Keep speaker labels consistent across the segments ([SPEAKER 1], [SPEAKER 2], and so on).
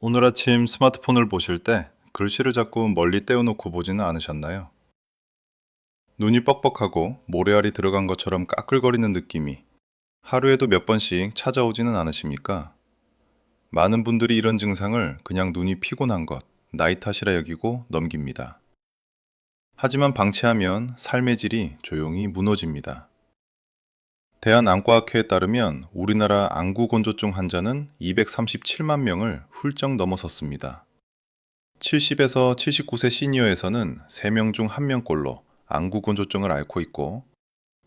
[SPEAKER 1] 오늘 아침 스마트폰을 보실 때 글씨를 자꾸 멀리 떼어놓고 보지는 않으셨나요? 눈이 뻑뻑하고 모래알이 들어간 것처럼 까끌거리는 느낌이 하루에도 몇 번씩 찾아오지는 않으십니까? 많은 분들이 이런 증상을 그냥 눈이 피곤한 것, 나이 탓이라 여기고 넘깁니다. 하지만 방치하면 삶의 질이 조용히 무너집니다. 대한안과학회에 따르면 우리나라 안구건조증 환자는 237만 명을 훌쩍 넘어섰습니다. 70에서 79세 시니어에서는 3명 중 1명꼴로 안구건조증을 앓고 있고,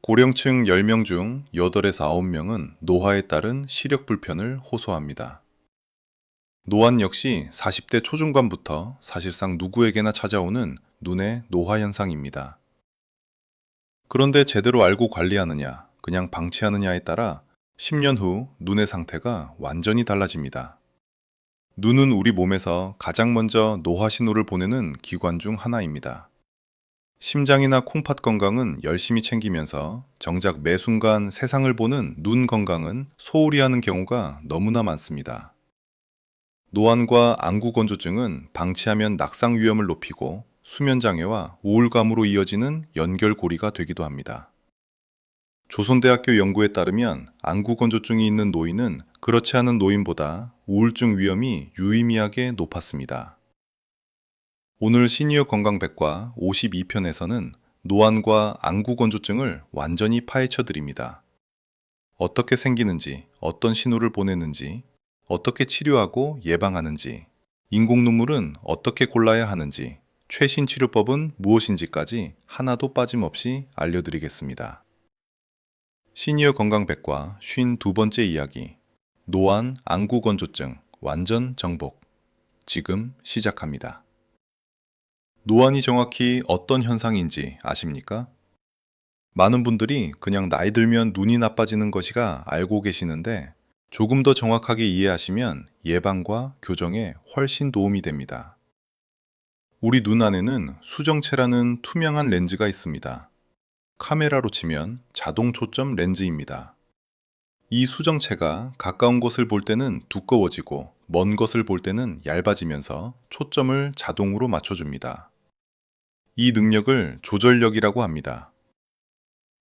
[SPEAKER 1] 고령층 10명 중 8에서 9명은 노화에 따른 시력 불편을 호소합니다. 노안 역시 40대 초중반부터 사실상 누구에게나 찾아오는 눈의 노화 현상입니다. 그런데 제대로 알고 관리하느냐, 그냥 방치하느냐에 따라 10년 후 눈의 상태가 완전히 달라집니다. 눈은 우리 몸에서 가장 먼저 노화 신호를 보내는 기관 중 하나입니다. 심장이나 콩팥 건강은 열심히 챙기면서 정작 매 순간 세상을 보는 눈 건강은 소홀히 하는 경우가 너무나 많습니다. 노안과 안구건조증은 방치하면 낙상 위험을 높이고 수면장애와 우울감으로 이어지는 연결고리가 되기도 합니다. 조선대학교 연구에 따르면 안구건조증이 있는 노인은 그렇지 않은 노인보다 우울증 위험이 유의미하게 높았습니다. 오늘 시니어 건강백과 52편에서는 노안과 안구건조증을 완전히 파헤쳐 드립니다. 어떻게 생기는지, 어떤 신호를 보내는지, 어떻게 치료하고 예방하는지, 인공눈물은 어떻게 골라야 하는지, 최신 치료법은 무엇인지까지 하나도 빠짐없이 알려드리겠습니다. 시니어 건강백과 52번째 이야기, 노안, 안구건조증, 완전 정복. 지금 시작합니다. 노안이 정확히 어떤 현상인지 아십니까? 많은 분들이 그냥 나이 들면 눈이 나빠지는 것이라 알고 계시는데, 조금 더 정확하게 이해하시면 예방과 교정에 훨씬 도움이 됩니다. 우리 눈 안에는 수정체라는 투명한 렌즈가 있습니다. 카메라로 치면 자동 초점 렌즈입니다. 이 수정체가 가까운 곳을 볼 때는 두꺼워지고 먼 것을 볼 때는 얇아지면서 초점을 자동으로 맞춰줍니다. 이 능력을 조절력이라고 합니다.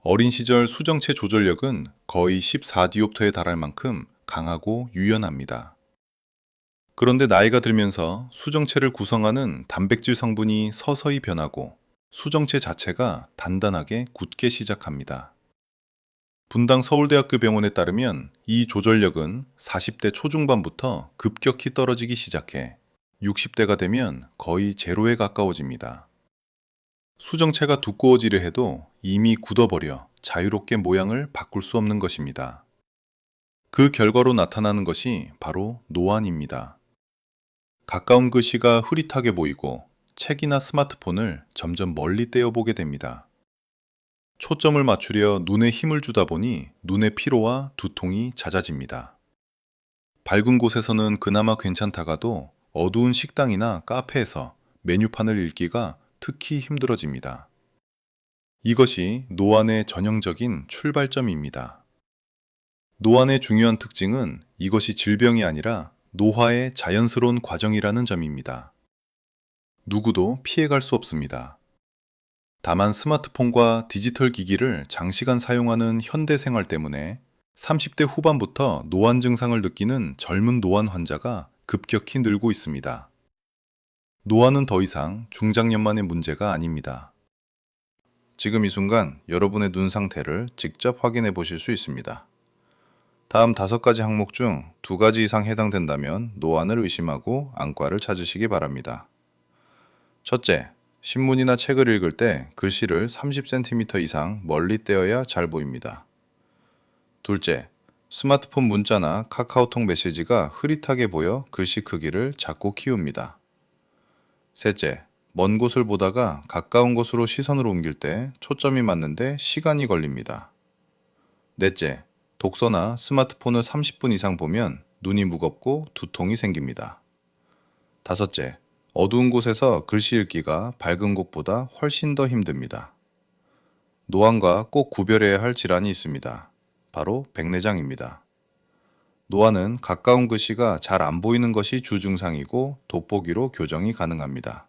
[SPEAKER 1] 어린 시절 수정체 조절력은 거의 14디옵터에 달할 만큼 강하고 유연합니다. 그런데 나이가 들면서 수정체를 구성하는 단백질 성분이 서서히 변하고 수정체 자체가 단단하게 굳게 시작합니다. 분당 서울대학교 병원에 따르면 이 조절력은 40대 초중반부터 급격히 떨어지기 시작해 60대가 되면 거의 제로에 가까워집니다. 수정체가 두꺼워지려 해도 이미 굳어버려 자유롭게 모양을 바꿀 수 없는 것입니다. 그 결과로 나타나는 것이 바로 노안입니다. 가까운 글씨가 흐릿하게 보이고 책이나 스마트폰을 점점 멀리 떼어보게 됩니다. 초점을 맞추려 눈에 힘을 주다 보니 눈의 피로와 두통이 잦아집니다. 밝은 곳에서는 그나마 괜찮다가도 어두운 식당이나 카페에서 메뉴판을 읽기가 특히 힘들어집니다. 이것이 노안의 전형적인 출발점입니다. 노안의 중요한 특징은 이것이 질병이 아니라 노화의 자연스러운 과정이라는 점입니다. 누구도 피해갈 수 없습니다. 다만 스마트폰과 디지털 기기를 장시간 사용하는 현대 생활 때문에 30대 후반부터 노안 증상을 느끼는 젊은 노안 환자가 급격히 늘고 있습니다. 노안은 더 이상 중장년만의 문제가 아닙니다. 지금 이 순간 여러분의 눈 상태를 직접 확인해 보실 수 있습니다. 다음 5가지 항목 중 2가지 이상 해당된다면 노안을 의심하고 안과를 찾으시기 바랍니다. 첫째, 신문이나 책을 읽을 때 글씨를 30cm 이상 멀리 떼어야 잘 보입니다. 둘째, 스마트폰 문자나 카카오톡 메시지가 흐릿하게 보여 글씨 크기를 작고 키웁니다. 셋째, 먼 곳을 보다가 가까운 곳으로 시선을 옮길 때 초점이 맞는데 시간이 걸립니다. 넷째, 독서나 스마트폰을 30분 이상 보면 눈이 무겁고 두통이 생깁니다. 다섯째, 어두운 곳에서 글씨 읽기가 밝은 곳보다 훨씬 더 힘듭니다. 노안과 꼭 구별해야 할 질환이 있습니다. 바로 백내장입니다. 노안은 가까운 글씨가 잘 안 보이는 것이 주증상이고 돋보기로 교정이 가능합니다.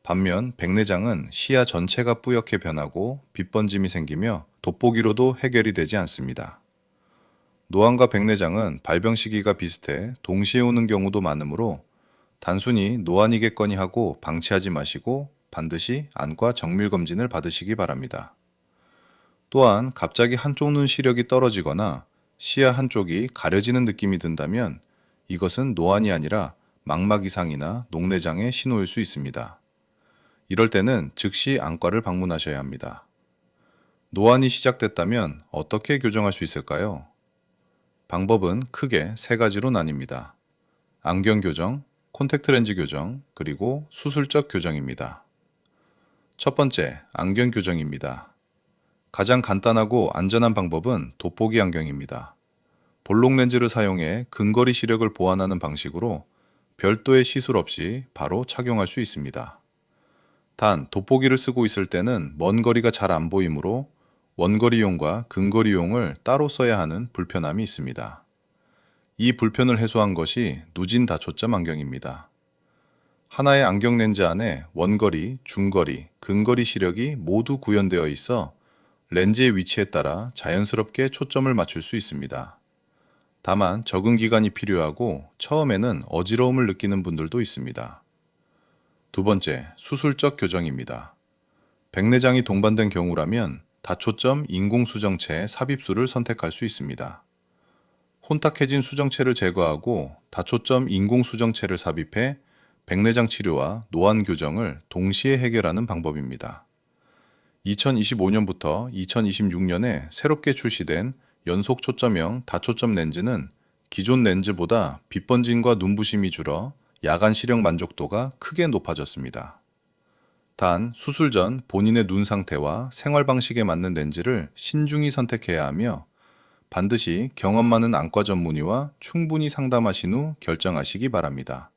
[SPEAKER 1] 반면 백내장은 시야 전체가 뿌옇게 변하고 빛번짐이 생기며 돋보기로도 해결이 되지 않습니다. 노안과 백내장은 발병 시기가 비슷해 동시에 오는 경우도 많으므로 단순히 노안이겠거니 하고 방치하지 마시고 반드시 안과 정밀 검진을 받으시기 바랍니다. 또한 갑자기 한쪽 눈 시력이 떨어지거나 시야 한쪽이 가려지는 느낌이 든다면 이것은 노안이 아니라 망막 이상이나 녹내장의 신호일 수 있습니다. 이럴 때는 즉시 안과를 방문하셔야 합니다. 노안이 시작됐다면 어떻게 교정할 수 있을까요? 방법은 크게 세 가지로 나뉩니다. 안경 교정, 콘택트 렌즈 교정, 그리고 수술적 교정입니다. 첫 번째, 안경 교정입니다. 가장 간단하고 안전한 방법은 돋보기 안경입니다. 볼록 렌즈를 사용해 근거리 시력을 보완하는 방식으로 별도의 시술 없이 바로 착용할 수 있습니다. 단, 돋보기를 쓰고 있을 때는 먼 거리가 잘 안 보이므로 원거리용과 근거리용을 따로 써야 하는 불편함이 있습니다. 이 불편을 해소한 것이 누진 다초점 안경입니다. 하나의 안경 렌즈 안에 원거리, 중거리, 근거리 시력이 모두 구현되어 있어 렌즈의 위치에 따라 자연스럽게 초점을 맞출 수 있습니다. 다만 적응 기간이 필요하고 처음에는 어지러움을 느끼는 분들도 있습니다. 두 번째, 수술적 교정입니다. 백내장이 동반된 경우라면 다초점 인공수정체 삽입술을 선택할 수 있습니다. 혼탁해진 수정체를 제거하고 다초점 인공수정체를 삽입해 백내장 치료와 노안 교정을 동시에 해결하는 방법입니다. 2025년부터 2026년에 새롭게 출시된 연속 초점형 다초점 렌즈는 기존 렌즈보다 빛번짐과 눈부심이 줄어 야간 시력 만족도가 크게 높아졌습니다. 단, 수술 전 본인의 눈 상태와 생활 방식에 맞는 렌즈를 신중히 선택해야 하며 반드시 경험 많은 안과 전문의와 충분히 상담하신 후 결정하시기 바랍니다.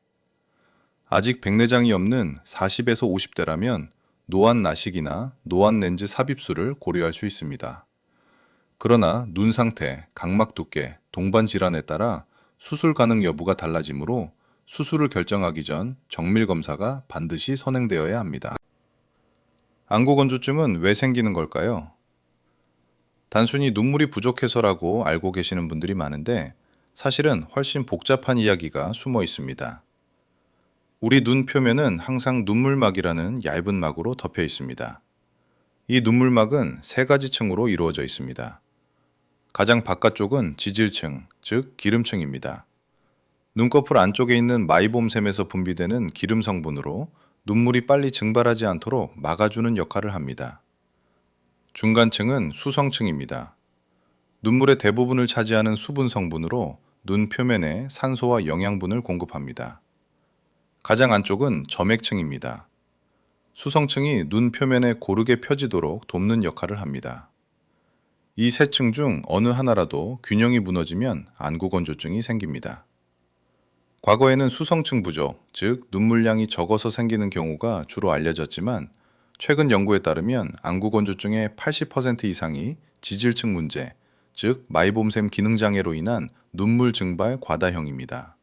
[SPEAKER 1] 아직 백내장이 없는 40에서 50대라면 노안 나식이나 노안 렌즈 삽입술을 고려할 수 있습니다. 그러나 눈 상태, 각막 두께, 동반 질환에 따라 수술 가능 여부가 달라지므로 수술을 결정하기 전 정밀 검사가 반드시 선행되어야 합니다. 안구건조증은 왜 생기는 걸까요? 단순히 눈물이 부족해서라고 알고 계시는 분들이 많은데 사실은 훨씬 복잡한 이야기가 숨어 있습니다. 우리 눈 표면은 항상 눈물막이라는 얇은 막으로 덮여 있습니다. 이 눈물막은 세 가지 층으로 이루어져 있습니다. 가장 바깥쪽은 지질층, 즉 기름층입니다. 눈꺼풀 안쪽에 있는 마이봄샘에서 분비되는 기름 성분으로 눈물이 빨리 증발하지 않도록 막아주는 역할을 합니다. 중간층은 수성층입니다. 눈물의 대부분을 차지하는 수분 성분으로 눈 표면에 산소와 영양분을 공급합니다. 가장 안쪽은 점액층입니다. 수성층이 눈 표면에 고르게 펴지도록 돕는 역할을 합니다. 이 세 층 중 어느 하나라도 균형이 무너지면 안구건조증이 생깁니다. 과거에는 수성층 부족, 즉 눈물량이 적어서 생기는 경우가 주로 알려졌지만 최근 연구에 따르면 안구건조증의 80% 이상이 지질층 문제, 즉 마이봄샘 기능장애로 인한 눈물 증발 과다형입니다.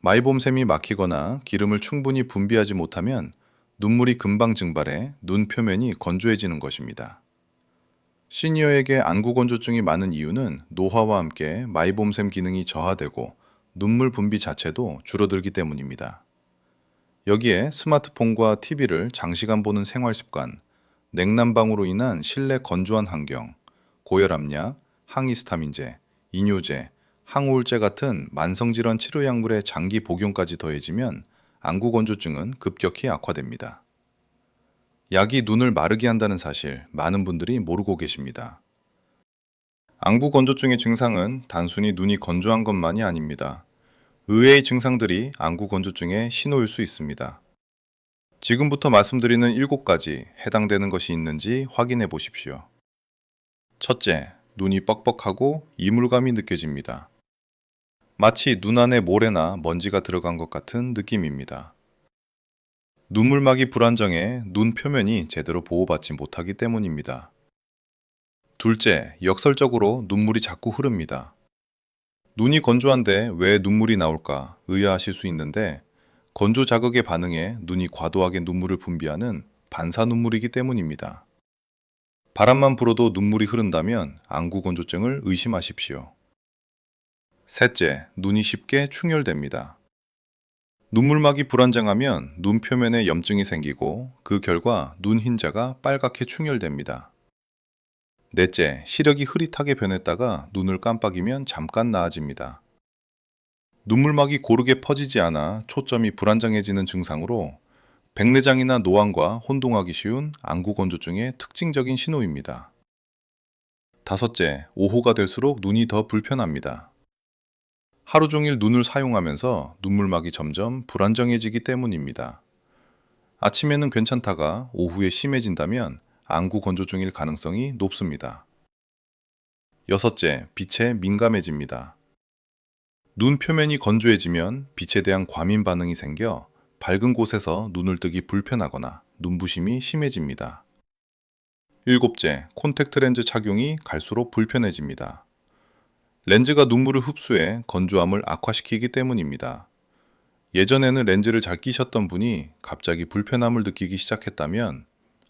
[SPEAKER 1] 마이봄샘이 막히거나 기름을 충분히 분비하지 못하면 눈물이 금방 증발해 눈 표면이 건조해지는 것입니다. 시니어에게 안구건조증이 많은 이유는 노화와 함께 마이봄샘 기능이 저하되고 눈물 분비 자체도 줄어들기 때문입니다. 여기에 스마트폰과 TV를 장시간 보는 생활 습관, 냉난방으로 인한 실내 건조한 환경, 고혈압약, 항히스타민제, 이뇨제, 항우울제 같은 만성질환 치료약물의 장기 복용까지 더해지면 안구건조증은 급격히 악화됩니다. 약이 눈을 마르게 한다는 사실 많은 분들이 모르고 계십니다. 안구건조증의 증상은 단순히 눈이 건조한 것만이 아닙니다. 의외의 증상들이 안구건조증의 신호일 수 있습니다. 지금부터 말씀드리는 7가지 해당되는 것이 있는지 확인해 보십시오. 첫째, 눈이 뻑뻑하고 이물감이 느껴집니다. 마치 눈 안에 모래나 먼지가 들어간 것 같은 느낌입니다. 눈물막이 불안정해 눈 표면이 제대로 보호받지 못하기 때문입니다. 둘째, 역설적으로 눈물이 자꾸 흐릅니다. 눈이 건조한데 왜 눈물이 나올까 의아하실 수 있는데 건조 자극에 반응해 눈이 과도하게 눈물을 분비하는 반사 눈물이기 때문입니다. 바람만 불어도 눈물이 흐른다면 안구 건조증을 의심하십시오. 셋째, 눈이 쉽게 충혈됩니다. 눈물막이 불안정하면 눈 표면에 염증이 생기고 그 결과 눈 흰자가 빨갛게 충혈됩니다. 넷째, 시력이 흐릿하게 변했다가 눈을 깜빡이면 잠깐 나아집니다. 눈물막이 고르게 퍼지지 않아 초점이 불안정해지는 증상으로 백내장이나 노안과 혼동하기 쉬운 안구 건조증의 특징적인 신호입니다. 다섯째, 오후가 될수록 눈이 더 불편합니다. 하루 종일 눈을 사용하면서 눈물막이 점점 불안정해지기 때문입니다. 아침에는 괜찮다가 오후에 심해진다면 안구 건조증일 가능성이 높습니다. 여섯째, 빛에 민감해집니다. 눈 표면이 건조해지면 빛에 대한 과민 반응이 생겨 밝은 곳에서 눈을 뜨기 불편하거나 눈부심이 심해집니다. 일곱째, 콘택트 렌즈 착용이 갈수록 불편해집니다. 렌즈가 눈물을 흡수해 건조함을 악화시키기 때문입니다. 예전에는 렌즈를 잘 끼셨던 분이 갑자기 불편함을 느끼기 시작했다면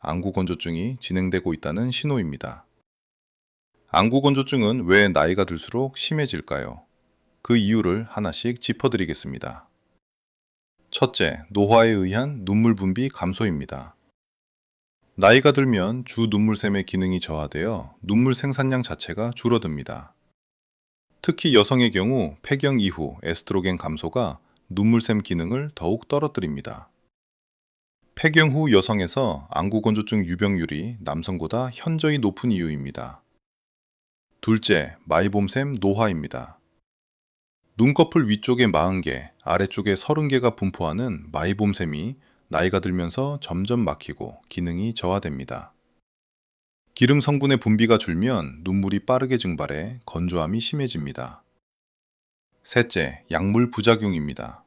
[SPEAKER 1] 안구 건조증이 진행되고 있다는 신호입니다. 안구 건조증은 왜 나이가 들수록 심해질까요? 그 이유를 하나씩 짚어드리겠습니다. 첫째, 노화에 의한 눈물 분비 감소입니다. 나이가 들면 주 눈물샘의 기능이 저하되어 눈물 생산량 자체가 줄어듭니다. 특히 여성의 경우 폐경 이후 에스트로겐 감소가 눈물샘 기능을 더욱 떨어뜨립니다. 폐경 후 여성에서 안구 건조증 유병률이 남성보다 현저히 높은 이유입니다. 둘째, 마이봄샘 노화입니다. 눈꺼풀 위쪽에 40개, 아래쪽에 30개가 분포하는 마이봄샘이 나이가 들면서 점점 막히고 기능이 저하됩니다. 기름 성분의 분비가 줄면 눈물이 빠르게 증발해 건조함이 심해집니다. 셋째, 약물 부작용입니다.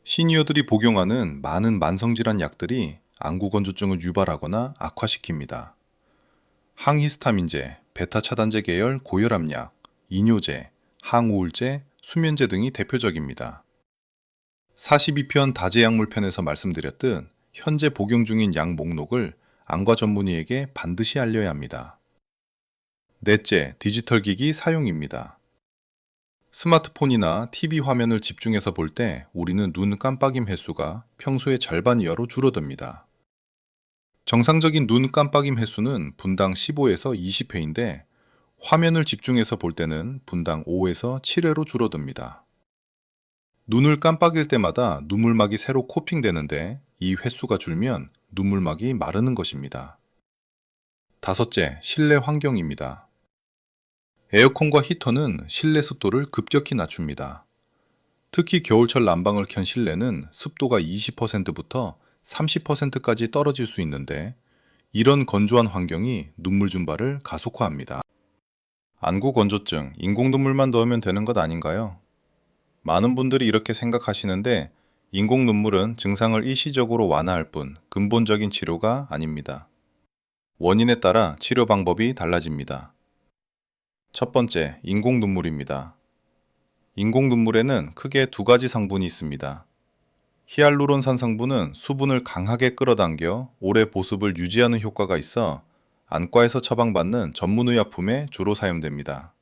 [SPEAKER 1] 시니어들이 복용하는 많은 만성질환 약들이 안구 건조증을 유발하거나 악화시킵니다. 항히스타민제, 베타 차단제 계열 고혈압약, 이뇨제, 항우울제, 수면제 등이 대표적입니다. 42편 다제약물편에서 말씀드렸듯 현재 복용 중인 약 목록을 안과 전문의에게 반드시 알려야 합니다. 넷째, 디지털 기기 사용입니다. 스마트폰이나 TV 화면을 집중해서 볼 때 우리는 눈 깜빡임 횟수가 평소의 절반 이하로 줄어듭니다. 정상적인 눈 깜빡임 횟수는 분당 15에서 20회인데 화면을 집중해서 볼 때는 분당 5에서 7회로 줄어듭니다. 눈을 깜빡일 때마다 눈물막이 새로 코팅되는데 이 횟수가 줄면 눈물막이 마르는 것입니다. 다섯째, 실내 환경입니다. 에어컨과 히터는 실내 습도를 급격히 낮춥니다. 특히 겨울철 난방을 켠 실내는 습도가 20%부터 30%까지 떨어질 수 있는데 이런 건조한 환경이 눈물 증발을 가속화합니다. 안구 건조증, 인공눈물만 넣으면 되는 것 아닌가요? 많은 분들이 이렇게 생각하시는데 인공눈물은 증상을 일시적으로 완화할 뿐 근본적인 치료가 아닙니다. 원인에 따라 치료 방법이 달라집니다. 첫 번째, 인공눈물입니다. 인공눈물에는 크게 두 가지 성분이 있습니다. 히알루론산 성분은 수분을 강하게 끌어당겨 오래 보습을 유지하는 효과가 있어 안과에서 처방받는 전문의약품에 주로 사용됩니다.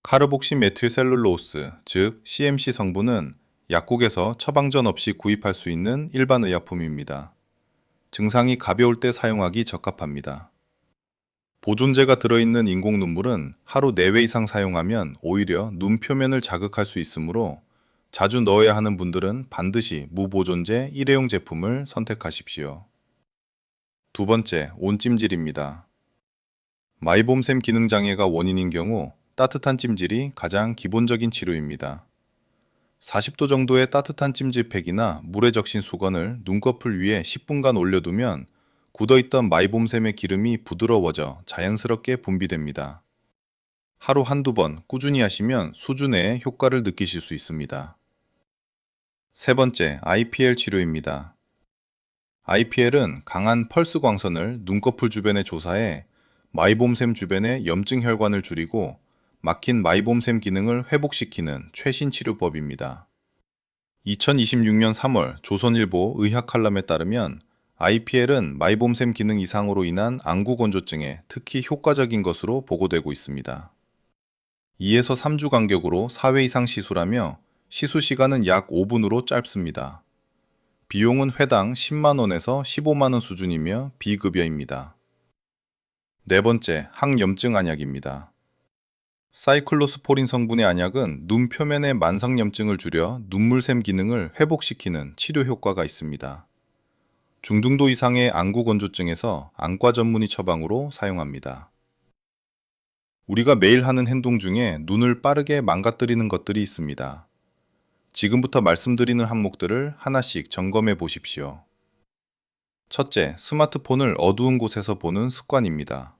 [SPEAKER 1] 카르복시 메틸셀룰로스, 즉 CMC 성분은 약국에서 처방전 없이 구입할 수 있는 일반 의약품입니다. 증상이 가벼울 때 사용하기 적합합니다. 보존제가 들어있는 인공눈물은 하루 4회 이상 사용하면 오히려 눈 표면을 자극할 수 있으므로 자주 넣어야 하는 분들은 반드시 무보존제 일회용 제품을 선택하십시오. 두 번째, 온찜질입니다. 마이봄샘 기능장애가 원인인 경우 따뜻한 찜질이 가장 기본적인 치료입니다. 40도 정도의 따뜻한 찜질팩이나 물에 적신 수건을 눈꺼풀 위에 10분간 올려두면 굳어있던 마이봄샘의 기름이 부드러워져 자연스럽게 분비됩니다. 하루 한두 번 꾸준히 하시면 수준의 효과를 느끼실 수 있습니다. 세 번째, IPL 치료입니다. IPL은 강한 펄스 광선을 눈꺼풀 주변에 조사해 마이봄샘 주변의 염증 혈관을 줄이고 막힌 마이봄샘 기능을 회복시키는 최신 치료법입니다. 2026년 3월 조선일보 의학 칼럼에 따르면 IPL은 마이봄샘 기능 이상으로 인한 안구건조증에 특히 효과적인 것으로 보고되고 있습니다. 2에서 3주 간격으로 4회 이상 시술하며 시술 시간은 약 5분으로 짧습니다. 비용은 회당 10만 원에서 15만 원 수준이며 비급여입니다. 네 번째, 항염증 안약입니다. 사이클로스포린 성분의 안약은 눈 표면의 만성염증을 줄여 눈물샘 기능을 회복시키는 치료 효과가 있습니다. 중등도 이상의 안구 건조증에서 안과 전문의 처방으로 사용합니다. 우리가 매일 하는 행동 중에 눈을 빠르게 망가뜨리는 것들이 있습니다. 지금부터 말씀드리는 항목들을 하나씩 점검해 보십시오. 첫째, 스마트폰을 어두운 곳에서 보는 습관입니다.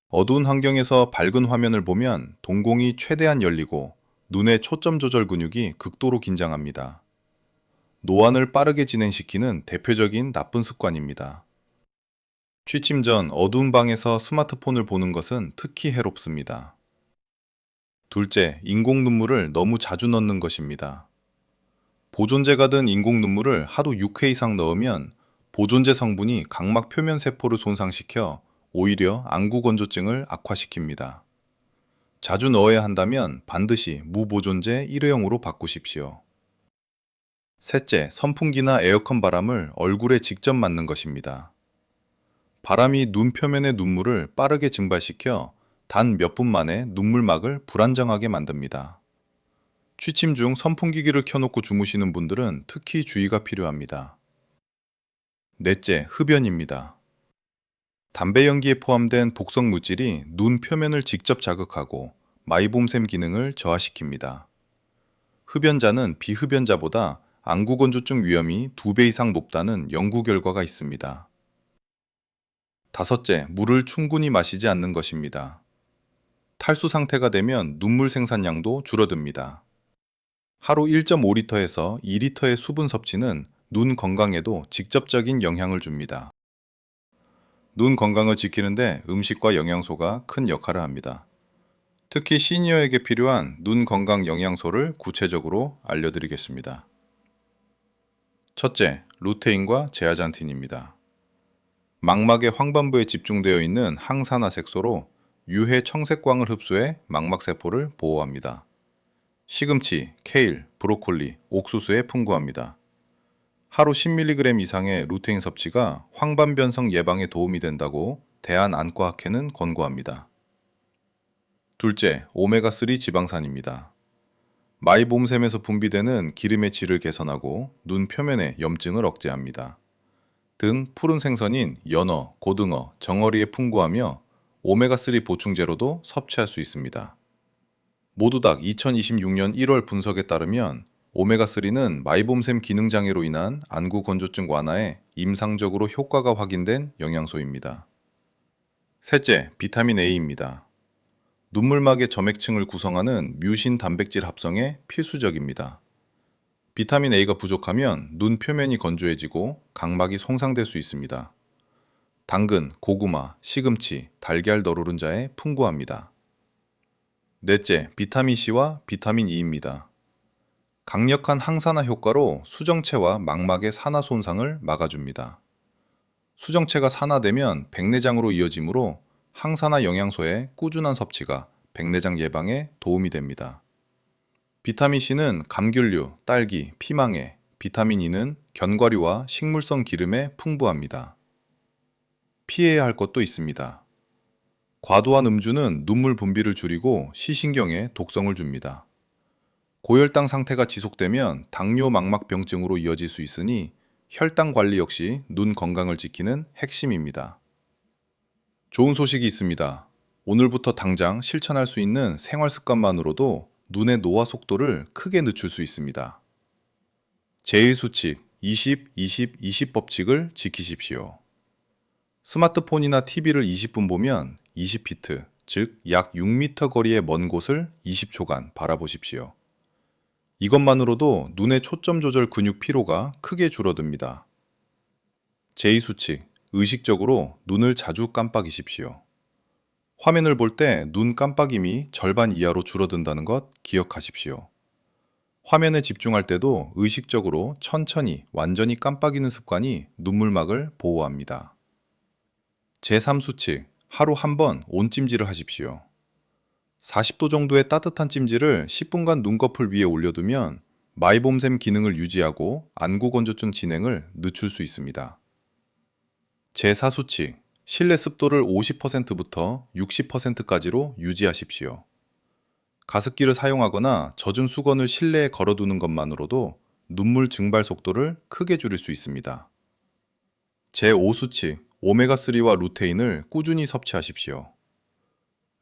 [SPEAKER 1] 어두운 환경에서 밝은 화면을 보면 동공이 최대한 열리고 눈의 초점 조절 근육이 극도로 긴장합니다. 노안을 빠르게 진행시키는 대표적인 나쁜 습관입니다. 취침 전 어두운 방에서 스마트폰을 보는 것은 특히 해롭습니다. 둘째, 인공 눈물을 너무 자주 넣는 것입니다. 보존제가 든 인공 눈물을 하루 6회 이상 넣으면 보존제 성분이 각막 표면 세포를 손상시켜 오히려 안구 건조증을 악화시킵니다. 자주 넣어야 한다면 반드시 무보존제 1회용으로 바꾸십시오. 셋째, 선풍기나 에어컨 바람을 얼굴에 직접 맞는 것입니다. 바람이 눈 표면의 눈물을 빠르게 증발시켜 단 몇 분 만에 눈물막을 불안정하게 만듭니다. 취침 중 선풍기기를 켜놓고 주무시는 분들은 특히 주의가 필요합니다. 넷째, 흡연입니다. 담배 연기에 포함된 독성 물질이 눈 표면을 직접 자극하고 마이봄샘 기능을 저하시킵니다. 흡연자는 비흡연자보다 안구 건조증 위험이 2배 이상 높다는 연구 결과가 있습니다. 다섯째, 물을 충분히 마시지 않는 것입니다. 탈수 상태가 되면 눈물 생산량도 줄어듭니다. 하루 1.5리터에서 2리터의 수분 섭취는 눈 건강에도 직접적인 영향을 줍니다. 눈 건강을 지키는데 음식과 영양소가 큰 역할을 합니다. 특히 시니어에게 필요한 눈 건강 영양소를 구체적으로 알려드리겠습니다. 첫째, 루테인과 제아잔틴입니다. 망막의 황반부에 집중되어 있는 항산화 색소로 유해 청색광을 흡수해 망막세포를 보호합니다. 시금치, 케일, 브로콜리, 옥수수에 풍부합니다. 하루 10mg 이상의 루테인 섭취가 황반변성 예방에 도움이 된다고 대한안과학회는 권고합니다. 둘째, 오메가3 지방산입니다. 마이봄샘에서 분비되는 기름의 질을 개선하고 눈 표면의 염증을 억제합니다. 등 푸른 생선인 연어, 고등어, 정어리에 풍부하며 오메가3 보충제로도 섭취할 수 있습니다. 모두닥 2026년 1월 분석에 따르면 오메가3는 마이봄샘 기능장애로 인한 안구 건조증 완화에 임상적으로 효과가 확인된 영양소입니다. 셋째, 비타민 A입니다. 눈물막의 점액층을 구성하는 뮤신 단백질 합성에 필수적입니다. 비타민 A가 부족하면 눈 표면이 건조해지고 각막이 손상될 수 있습니다. 당근, 고구마, 시금치, 달걀 너루른자에 풍부합니다. 넷째, 비타민 C와 비타민 E입니다. 강력한 항산화 효과로 수정체와 망막의 산화 손상을 막아줍니다. 수정체가 산화되면 백내장으로 이어지므로 항산화 영양소의 꾸준한 섭취가 백내장 예방에 도움이 됩니다. 비타민 C는 감귤류, 딸기, 피망에, 비타민 E는 견과류와 식물성 기름에 풍부합니다. 피해야 할 것도 있습니다. 과도한 음주는 눈물 분비를 줄이고 시신경에 독성을 줍니다. 고혈당 상태가 지속되면 당뇨 망막병증으로 이어질 수 있으니 혈당 관리 역시 눈 건강을 지키는 핵심입니다. 좋은 소식이 있습니다. 오늘부터 당장 실천할 수 있는 생활 습관만으로도 눈의 노화 속도를 크게 늦출 수 있습니다. 제1수칙 20-20-20 법칙을 지키십시오. 스마트폰이나 TV를 20분 보면 20피트, 즉 약 6m 거리의 먼 곳을 20초간 바라보십시오. 이것만으로도 눈의 초점 조절 근육 피로가 크게 줄어듭니다. 제2수칙, 의식적으로 눈을 자주 깜빡이십시오. 화면을 볼 때 눈 깜빡임이 절반 이하로 줄어든다는 것 기억하십시오. 화면에 집중할 때도 의식적으로 천천히 완전히 깜빡이는 습관이 눈물막을 보호합니다. 제3수칙, 하루 한 번 온찜질을 하십시오. 40도 정도의 따뜻한 찜질을 10분간 눈꺼풀 위에 올려두면 마이봄샘 기능을 유지하고 안구건조증 진행을 늦출 수 있습니다. 제4수칙, 실내 습도를 50%부터 60%까지로 유지하십시오. 가습기를 사용하거나 젖은 수건을 실내에 걸어두는 것만으로도 눈물 증발 속도를 크게 줄일 수 있습니다. 제5수칙, 오메가3와 루테인을 꾸준히 섭취하십시오.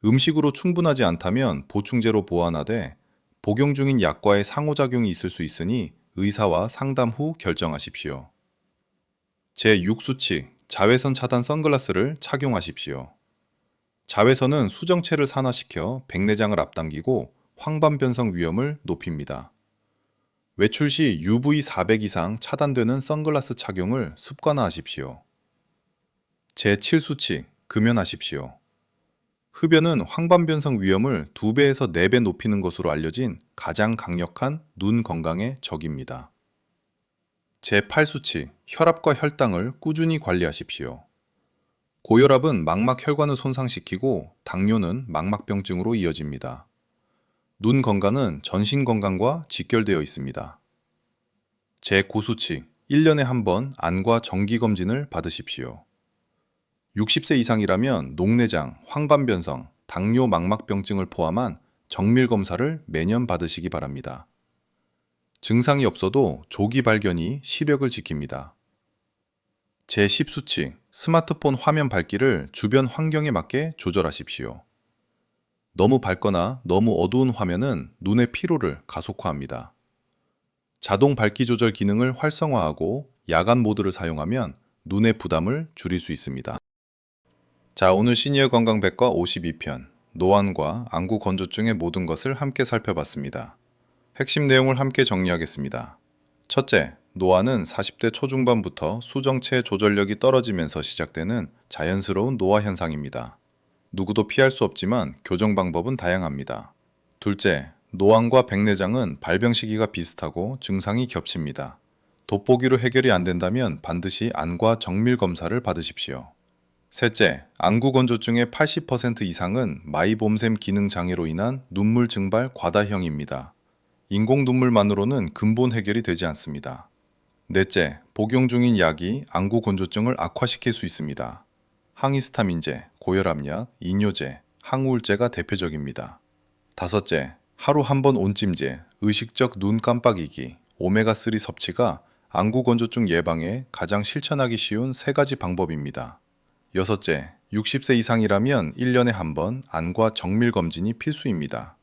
[SPEAKER 1] 음식으로 충분하지 않다면 보충제로 보완하되 복용 중인 약과의 상호작용이 있을 수 있으니 의사와 상담 후 결정하십시오. 제6수칙, 자외선 차단 선글라스를 착용하십시오. 자외선은 수정체를 산화시켜 백내장을 앞당기고 황반 변성 위험을 높입니다. 외출 시 UV 400 이상 차단되는 선글라스 착용을 습관화하십시오. 제7수칙, 금연하십시오. 흡연은 황반 변성 위험을 2배에서 4배 높이는 것으로 알려진 가장 강력한 눈 건강의 적입니다. 제8수칙, 혈압과 혈당을 꾸준히 관리하십시오. 고혈압은 망막 혈관을 손상시키고 당뇨는 망막병증으로 이어집니다. 눈 건강은 전신 건강과 직결되어 있습니다. 제9수칙, 1년에 한 번 안과 정기검진을 받으십시오. 60세 이상이라면 녹내장, 황반변성, 당뇨 망막병증을 포함한 정밀검사를 매년 받으시기 바랍니다. 증상이 없어도 조기 발견이 시력을 지킵니다. 제10수칙, 스마트폰 화면 밝기를 주변 환경에 맞게 조절하십시오. 너무 밝거나 너무 어두운 화면은 눈의 피로를 가속화합니다. 자동 밝기 조절 기능을 활성화하고 야간 모드를 사용하면 눈의 부담을 줄일 수 있습니다. 자, 오늘 시니어 건강 백과 52편, 노안과 안구 건조증의 모든 것을 함께 살펴봤습니다. 핵심 내용을 함께 정리하겠습니다. 첫째, 노안은 40대 초중반부터 수정체 조절력이 떨어지면서 시작되는 자연스러운 노화 현상입니다. 누구도 피할 수 없지만 교정 방법은 다양합니다. 둘째, 노안과 백내장은 발병 시기가 비슷하고 증상이 겹칩니다. 돋보기로 해결이 안 된다면 반드시 안과 정밀 검사를 받으십시오. 셋째, 안구 건조증의 80% 이상은 마이봄샘 기능 장애로 인한 눈물 증발 과다형입니다. 인공 눈물만으로는 근본 해결이 되지 않습니다. 넷째, 복용 중인 약이 안구 건조증을 악화시킬 수 있습니다. 항히스타민제, 고혈압약, 이뇨제, 항우울제가 대표적입니다. 다섯째, 하루 한 번 온찜제, 의식적 눈 깜빡이기, 오메가3 섭취가 안구 건조증 예방에 가장 실천하기 쉬운 3가지 방법입니다. 여섯째, 60세 이상이라면 1년에 한 번 안과 정밀 검진이 필수입니다.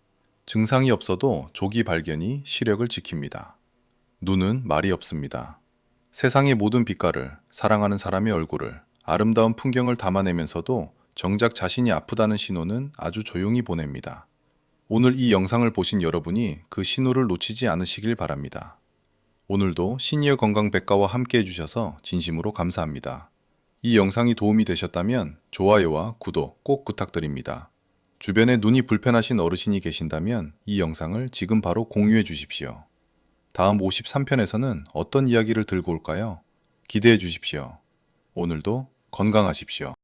[SPEAKER 1] 증상이 없어도 조기 발견이 시력을 지킵니다. 눈은 말이 없습니다. 세상의 모든 빛깔을, 사랑하는 사람의 얼굴을, 아름다운 풍경을 담아내면서도 정작 자신이 아프다는 신호는 아주 조용히 보냅니다. 오늘 이 영상을 보신 여러분이 그 신호를 놓치지 않으시길 바랍니다. 오늘도 시니어 건강 백과와 함께 해주셔서 진심으로 감사합니다. 이 영상이 도움이 되셨다면 좋아요와 구독 꼭 부탁드립니다. 주변에 눈이 불편하신 어르신이 계신다면 이 영상을 지금 바로 공유해 주십시오. 다음 53편에서는 어떤 이야기를 들고 올까요? 기대해 주십시오. 오늘도 건강하십시오.